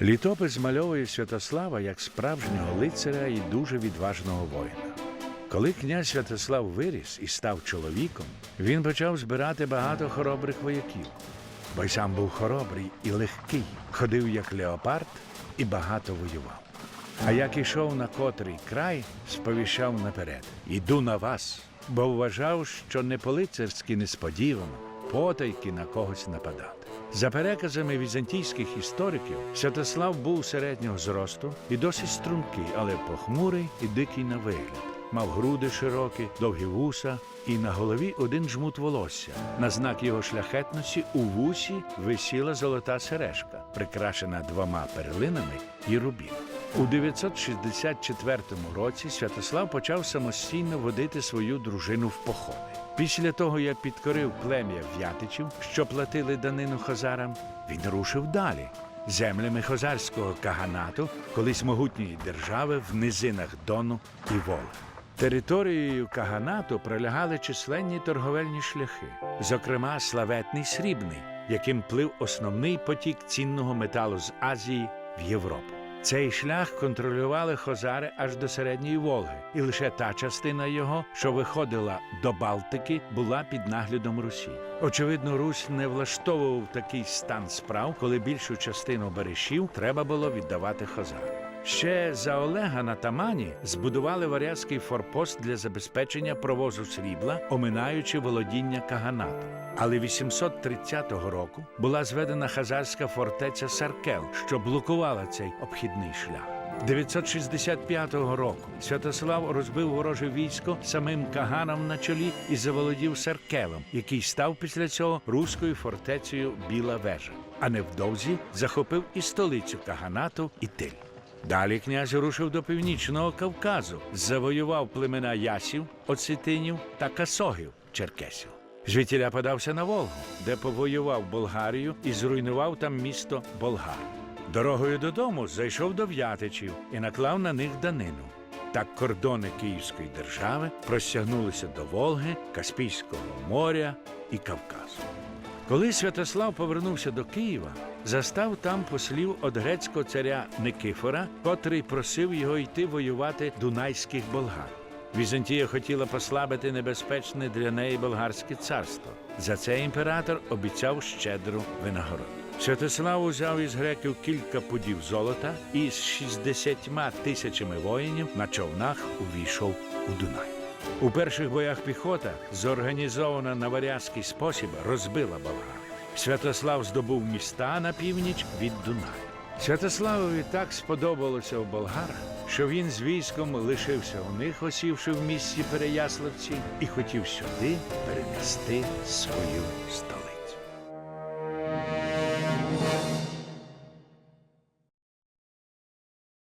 Літопис змальовує Святослава як справжнього лицаря і дуже відважного воїна. Коли князь Святослав виріс і став чоловіком, він почав збирати багато хоробрих вояків. Бо й сам був хоробрий і легкий, ходив як леопард і багато воював. А як ішов на котрий край, сповіщав наперед: «Іду на вас», бо вважав, що не по-лицарськи несподівано, потайки на когось нападати. За переказами візантійських істориків, Святослав був середнього зросту і досить стрункий, але похмурий і дикий на вигляд. Мав груди широкі, довгі вуса і на голові один жмут волосся. На знак його шляхетності у вусі висіла золота сережка, прикрашена 2 перлинами і рубіном. У 964 році Святослав почав самостійно водити свою дружину в походи. Після того, як підкорив плем'я В'ятичів, що платили данину хозарам, він рушив далі, землями хозарського каганату, колись могутньої держави в низинах Дону і Волги. Територією каганату пролягали численні торговельні шляхи, зокрема славетний Срібний, яким плив основний потік цінного металу з Азії в Європу. Цей шлях контролювали хозари аж до Середньої Волги, і лише та частина його, що виходила до Балтики, була під наглядом Русі. Очевидно, Русь не влаштовував такий стан справ, коли більшу частину баришів треба було віддавати хозарам. Ще за Олега на Тамані збудували варязький форпост для забезпечення провозу срібла, оминаючи володіння каганату. Але 830 року була зведена хазарська фортеця Саркел, що блокувала цей обхідний шлях. 965 року Святослав розбив вороже військо самим Каганом на чолі і заволодів Саркелом, який став після цього руською фортецею Біла Вежа. А невдовзі захопив і столицю каганату – Ітиль. Далі князь рушив до Північного Кавказу, завоював племена ясів, оцетинів та касогів, черкесів. Звідтіля подався на Волгу, де повоював Болгарію і зруйнував там місто Болгар. Дорогою додому зайшов до В'ятичів і наклав на них данину. Так кордони Київської держави простягнулися до Волги, Каспійського моря і Кавказу. Коли Святослав повернувся до Києва, застав там послів від грецького царя Никифора, котрий просив його йти воювати дунайських болгар. Візантія хотіла послабити небезпечне для неї болгарське царство. За це імператор обіцяв щедру винагороду. Святослав узяв із греків кілька пудів золота і з 60 тисячами воїнів на човнах увійшов у Дунай. У перших боях піхота, зорганізована на варязький спосіб, розбила болгар. Святослав здобув міста на північ від Дунаю. Святославові так сподобалося у болгарах, що він з військом лишився у них, осівши в місті Переяславці, і хотів сюди перенести свою столицю.